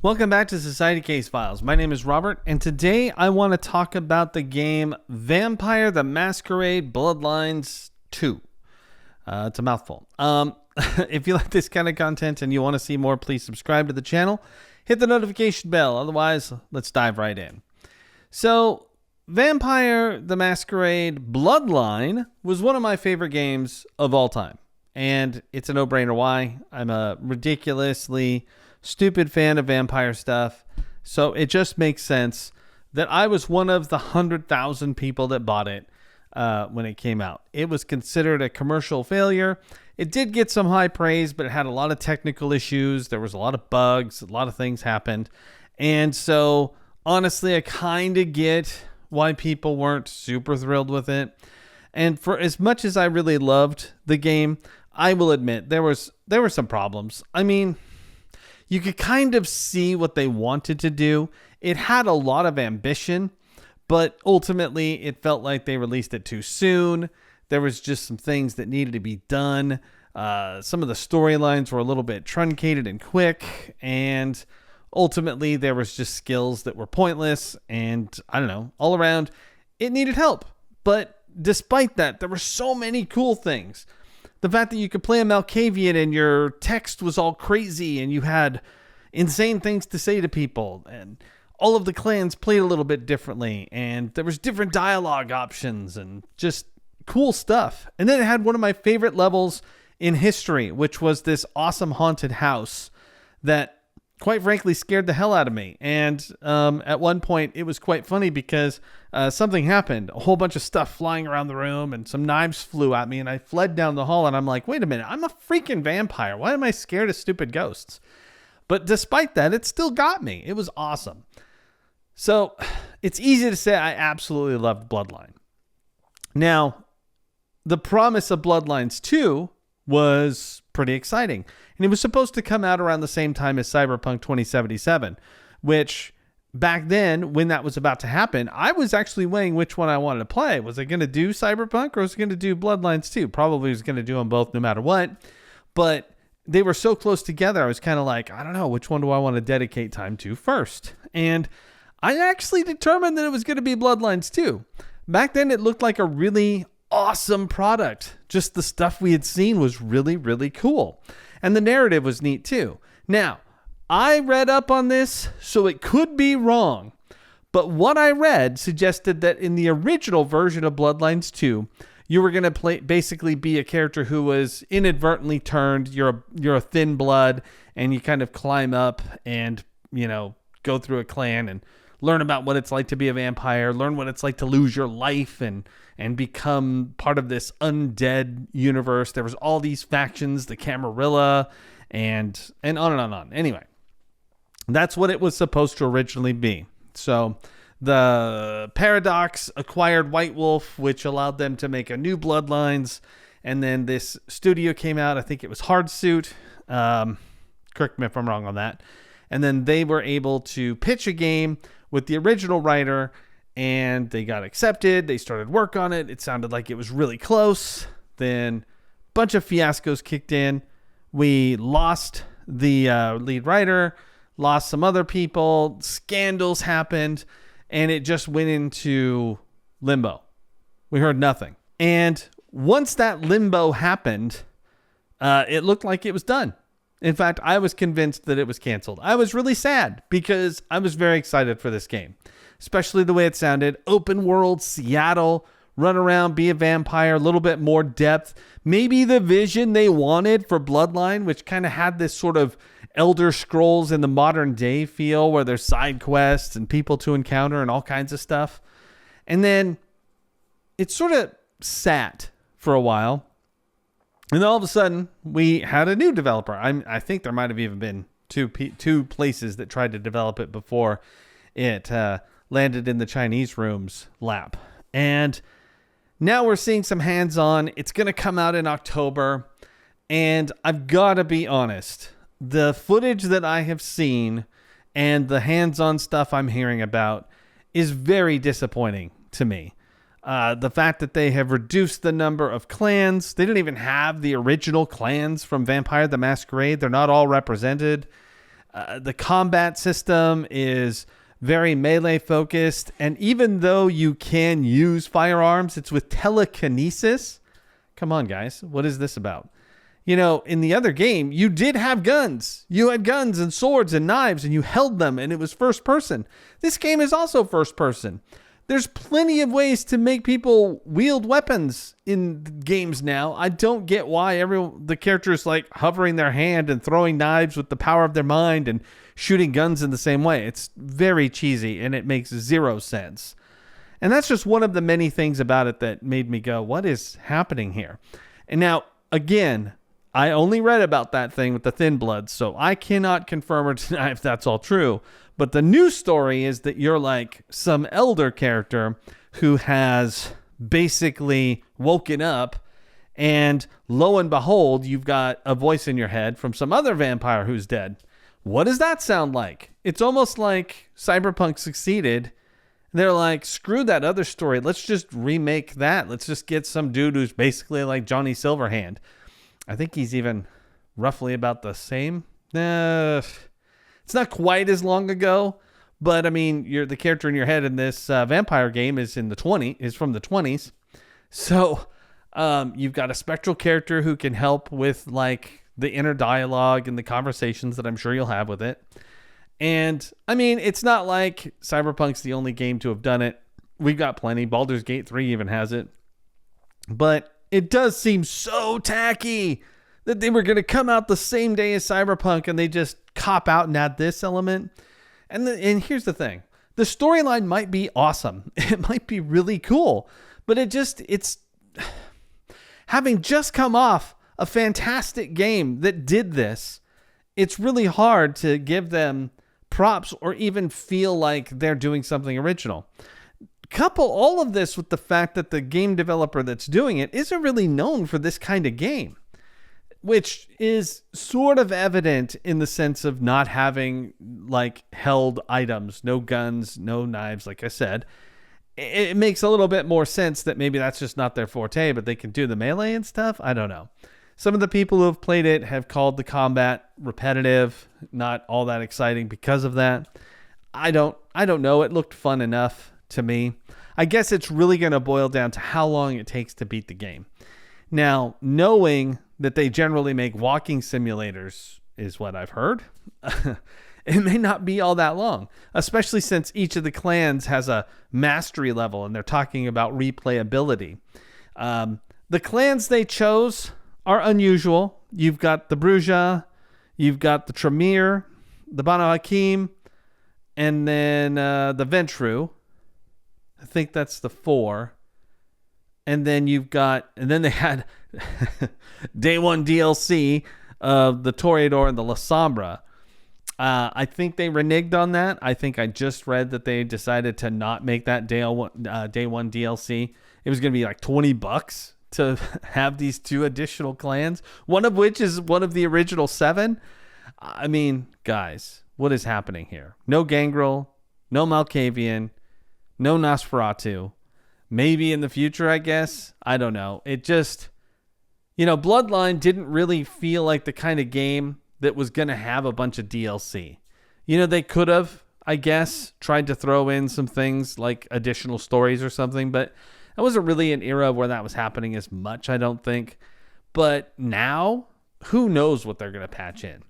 Welcome back to Society Case Files. My name is Robert, and today I want to talk about the game Vampire the Masquerade Bloodlines 2. It's a mouthful. If you like this kind of content and you want to see more, please subscribe to the channel. Hit the notification bell. Otherwise, let's dive right in. So, Vampire the Masquerade Bloodline was one of my favorite games of all time. And it's a no-brainer why. I'm a ridiculously stupid fan of vampire stuff, so it just makes sense that I was one of the 100,000 people that bought it when it came out. It was considered a commercial failure. It did get some high praise, but it had a lot of technical issues. There was a lot of bugs. A lot of things happened. And so, honestly, I kind of get why people weren't super thrilled with it. And for as much as I really loved the game, I will admit there were some problems. I mean, you could kind of see what they wanted to do. It had a lot of ambition, but ultimately it felt like they released it too soon. There was just some things that needed to be done. Some of the storylines were a little bit truncated and quick, and ultimately there was just skills that were pointless, and I don't know, all around it needed help. But despite that, there were so many cool things. The fact that you could play a Malkavian and your text was all crazy and you had insane things to say to people, and all of the clans played a little bit differently, and there was different dialogue options and just cool stuff. And then it had one of my favorite levels in history, which was this awesome haunted house that quite frankly scared the hell out of me. And at one point it was quite funny because something happened, a whole bunch of stuff flying around the room and some knives flew at me, and I fled down the hall, and I'm like, wait a minute, I'm a freaking vampire. Why am I scared of stupid ghosts? But despite that, it still got me. It was awesome. So it's easy to say I absolutely loved Bloodline. Now, the promise of Bloodlines 2 was pretty exciting. And it was supposed to come out around the same time as Cyberpunk 2077, which back then, when that was about to happen, I was actually weighing which one I wanted to play. Was I going to do Cyberpunk or was I going to do Bloodlines 2? Probably was going to do them both no matter what. But they were so close together, I was kind of like, I don't know, which one do I want to dedicate time to first? And I actually determined that it was going to be Bloodlines 2. Back then, it looked like a really awesome product. Just the stuff we had seen was really, really cool. And the narrative was neat too. Now, I read up on this, so it could be wrong. But what I read suggested that in the original version of Bloodlines 2, you were going to basically be a character who was inadvertently turned. You're a thin blood, and you kind of climb up and, go through a clan and learn about what it's like to be a vampire, learn what it's like to lose your life and become part of this undead universe. There was all these factions, the Camarilla, and on and on and on. Anyway, that's what it was supposed to originally be. So the Paradox acquired White Wolf, which allowed them to make a new Bloodlines. And then this studio came out. I think it was Hardsuit. Correct me if I'm wrong on that. And then they were able to pitch a game with the original writer, and they got accepted. They started work on it. It sounded like it was really close. Then a bunch of fiascos kicked in. We lost the lead writer, lost some other people. Scandals happened, and it just went into limbo. We heard nothing. And once that limbo happened, it looked like it was done. In fact, I was convinced that it was canceled. I was really sad because I was very excited for this game, especially the way it sounded. Open world, Seattle, run around, be a vampire, a little bit more depth. Maybe the vision they wanted for Bloodline, which kind of had this sort of Elder Scrolls in the modern day feel where there's side quests and people to encounter and all kinds of stuff. And then it sort of sat for a while. And then all of a sudden, we had a new developer. I think there might have even been two places that tried to develop it before it landed in the Chinese room's lap. And now we're seeing some hands-on. It's going to come out in October. And I've got to be honest. The footage that I have seen and the hands-on stuff I'm hearing about is very disappointing to me. The fact that they have reduced the number of clans. They didn't even have the original clans from Vampire the Masquerade. They're not all represented. The combat system is very melee focused. And even though you can use firearms, it's with telekinesis. Come on, guys. What is this about? You know, in the other game, you did have guns. You had guns and swords and knives, and you held them, and it was first person. This game is also first person. There's plenty of ways to make people wield weapons in games now. I don't get why the characters like hovering their hand and throwing knives with the power of their mind and shooting guns in the same way. It's very cheesy, and it makes zero sense. And that's just one of the many things about it that made me go, what is happening here? And now, again, I only read about that thing with the Thin Bloods, so I cannot confirm or deny if that's all true. But the news story is that you're like some elder character who has basically woken up, and lo and behold, you've got a voice in your head from some other vampire who's dead. What does that sound like? It's almost like Cyberpunk succeeded. They're like, screw that other story. Let's just remake that. Let's just get some dude who's basically like Johnny Silverhand. I think he's even roughly about the same. It's not quite as long ago, but I mean, the character in your head in this vampire game is from the 20s. So you've got a spectral character who can help with like the inner dialogue and the conversations that I'm sure you'll have with it. And I mean, it's not like Cyberpunk's the only game to have done it. We've got plenty. Baldur's Gate 3 even has it. But it does seem so tacky that they were going to come out the same day as Cyberpunk and they just cop out and add this element. And here's the thing. The storyline might be awesome. It might be really cool. But it's having just come off a fantastic game that did this, it's really hard to give them props or even feel like they're doing something original. Couple all of this with the fact that the game developer that's doing it isn't really known for this kind of game, which is sort of evident in the sense of not having like held items, no guns, no knives. Like I said, it makes a little bit more sense that maybe that's just not their forte, but they can do the melee and stuff. I don't know. Some of the people who have played it have called the combat repetitive, not all that exciting because of that. I don't know. It looked fun enough to me. I guess it's really going to boil down to how long it takes to beat the game. Now, knowing that they generally make walking simulators is what I've heard. It may not be all that long, especially since each of the clans has a mastery level and they're talking about replayability. The clans they chose are unusual. You've got the Bruja, you've got the Tremere, the Banu Hakim, and then the Ventru. I think that's the 4. And then they had day 1 DLC of the Toreador and the La Sombra. I think they reneged on that. I think I just read that they decided to not make that day 1 DLC. It was going to be like $20 to have these 2 additional clans, one of which is one of the original 7. I mean, guys, what is happening here? No Gangrel, no Malkavian, no Nosferatu. Maybe in the future, I guess. I don't know. It just, Bloodline didn't really feel like the kind of game that was going to have a bunch of DLC. They could have, I guess, tried to throw in some things like additional stories or something, but that wasn't really an era where that was happening as much, I don't think. But now, who knows what they're going to patch in?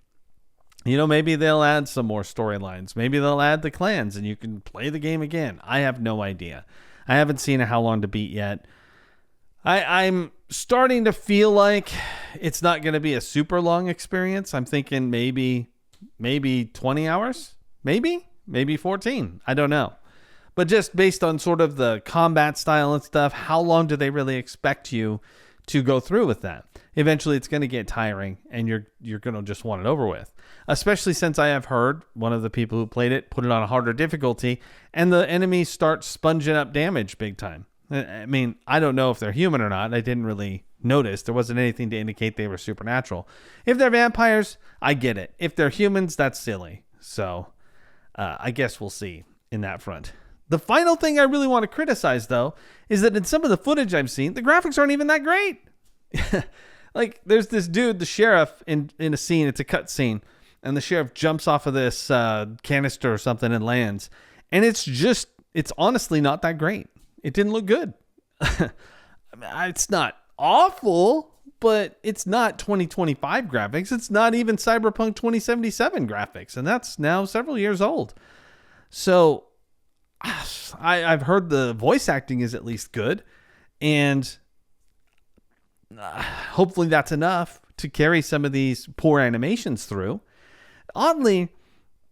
Maybe they'll add some more storylines. Maybe they'll add the clans and you can play the game again. I have no idea. I haven't seen How Long to Beat yet. I'm starting to feel like it's not going to be a super long experience. I'm thinking maybe 20 hours, maybe 14. I don't know. But just based on sort of the combat style and stuff, how long do they really expect you to go through with that? Eventually it's going to get tiring and you're going to just want it over with. Especially since I have heard one of the people who played it put it on a harder difficulty and the enemies start sponging up damage big time. I mean, I don't know if they're human or not. I didn't really notice. There wasn't anything to indicate they were supernatural. If they're vampires, I get it. If they're humans, that's silly. So I guess we'll see in that front. The final thing I really want to criticize, though, is that in some of the footage I've seen, the graphics aren't even that great. Like, there's this dude, the sheriff, in a scene. It's a cut scene. and the sheriff jumps off of this canister or something and lands. And it's honestly not that great. It didn't look good. It's not awful, but it's not 2025 graphics. It's not even Cyberpunk 2077 graphics. And that's now several years old. So I've heard the voice acting is at least good. And hopefully that's enough to carry some of these poor animations through. Oddly,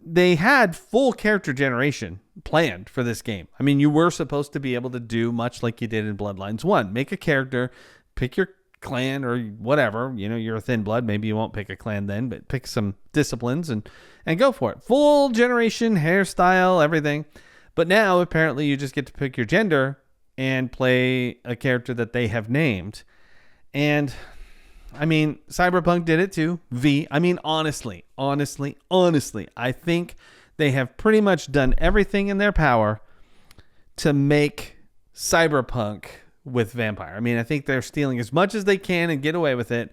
they had full character generation planned for this game. I mean, you were supposed to be able to do much like you did in Bloodlines 1. Make a character, pick your clan or whatever. You know, you're a thin blood. Maybe you won't pick a clan then, but pick some disciplines and go for it. Full generation, hairstyle, everything. But now, apparently, you just get to pick your gender and play a character that they have named. And I mean, Cyberpunk did it too. I mean, honestly, I think they have pretty much done everything in their power to make Cyberpunk with Vampire. I mean, I think they're stealing as much as they can and get away with it,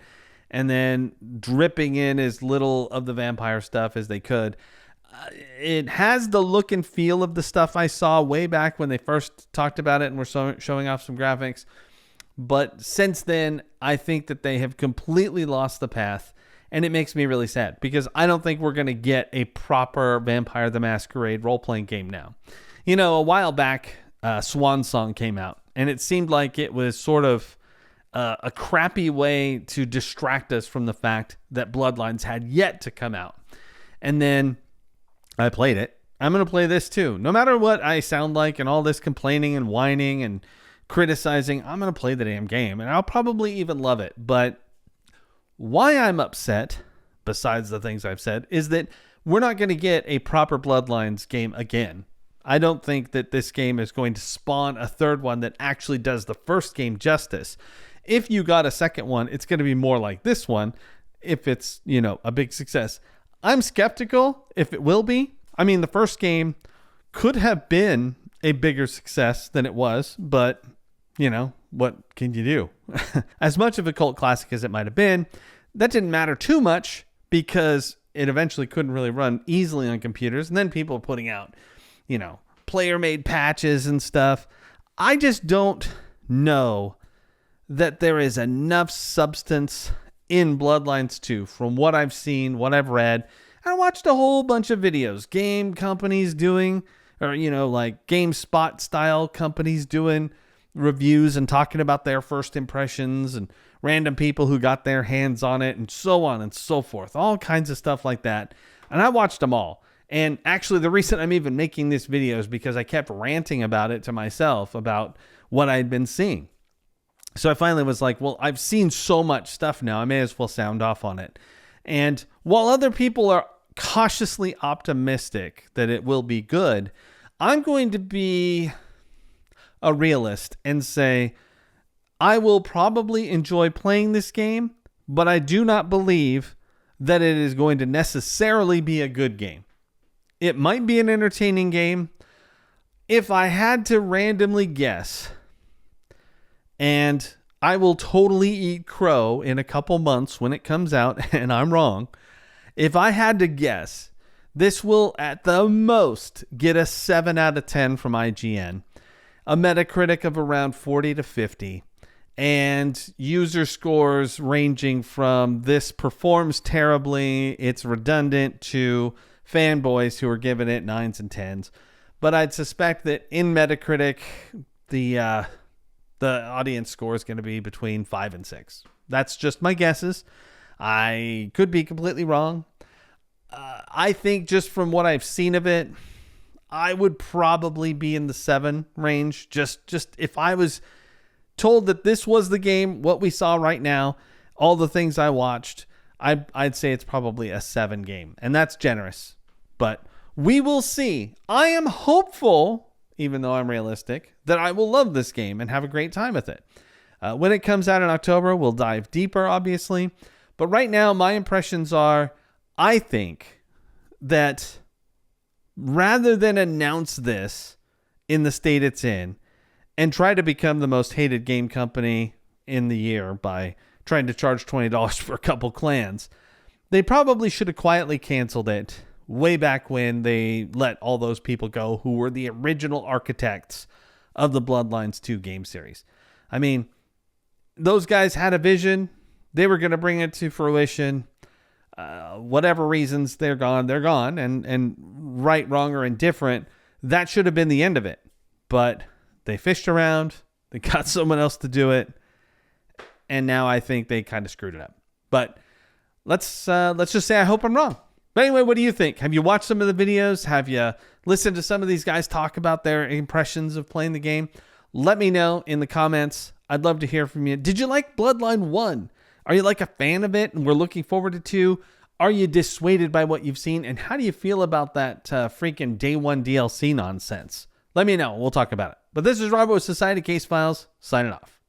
and then dripping in as little of the Vampire stuff as they could. It has the look and feel of the stuff I saw way back when they first talked about it and were showing off some graphics. But since then, I think that they have completely lost the path, and it makes me really sad because I don't think we're going to get a proper Vampire the Masquerade role-playing game now. You know, a while back, Swan Song came out, and it seemed like it was sort of a crappy way to distract us from the fact that Bloodlines had yet to come out. And then I played it. I'm going to play this too. No matter what I sound like and all this complaining and whining and criticizing, I'm going to play the damn game, and I'll probably even love it. But why I'm upset, besides the things I've said, is that we're not going to get a proper Bloodlines game again. I don't think that this game is going to spawn a third one that actually does the first game justice. If you got a second one, it's going to be more like this one if it's, you know, a big success. I'm skeptical if it will be. I mean, the first game could have been a bigger success than it was, but, you know, what can you do? As much of a cult classic as it might have been, that didn't matter too much because it eventually couldn't really run easily on computers. And then people are putting out, you know, player-made patches and stuff. I just don't know that there is enough substance in Bloodlines 2 from what I've seen, what I've read. I watched a whole bunch of videos, game companies doing, or, you know, like GameSpot style companies doing reviews and talking about their first impressions, and random people who got their hands on it, and so on and so forth. All kinds of stuff like that. And I watched them all. And actually, the reason I'm even making this video is because I kept ranting about it to myself about what I'd been seeing. So I finally was like, well, I've seen so much stuff now, I may as well sound off on it. And while other people are cautiously optimistic that it will be good, I'm going to be a realist and say I will probably enjoy playing this game, but I do not believe that it is going to necessarily be a good game. It might be an entertaining game. If I had to randomly guess, and I will totally eat crow in a couple months when it comes out and I'm wrong, if I had to guess, this will at the most get a 7 out of 10 from IGN, a Metacritic of around 40 to 50, and user scores ranging from this performs terribly, it's redundant, to fanboys who are giving it 9s and 10s. But I'd suspect that in Metacritic, the audience score is going to be between 5 and 6. That's just my guesses. I could be completely wrong. I think just from what I've seen of it, I would probably be in the 7 range. Just if I was told that this was the game, what we saw right now, all the things I watched, I'd say it's probably a 7 game. And that's generous. But we will see. I am hopeful, even though I'm realistic, that I will love this game and have a great time with it. When it comes out in October, we'll dive deeper, obviously. But right now, my impressions are, I think that rather than announce this in the state it's in and try to become the most hated game company in the year by trying to charge $20 for a couple clans, They probably should have quietly canceled it way back when they let all those people go who were the original architects of the Bloodlines 2 game series. I mean, those guys had a vision. They were going to bring it to fruition. Whatever reasons, they're gone. They're gone. And right, wrong, or indifferent, that should have been the end of it. But they fished around. They got someone else to do it. And now I think they kind of screwed it up. But let's just say I hope I'm wrong. But anyway, what do you think? Have you watched some of the videos? Have you listened to some of these guys talk about their impressions of playing the game? Let me know in the comments. I'd love to hear from you. Did you like Bloodline 1? Are you like a fan of it and we're looking forward to 2? Are you dissuaded by what you've seen? And how do you feel about that freaking day 1 DLC nonsense? Let me know. We'll talk about it. But this is Robert with Society Case Files, signing off.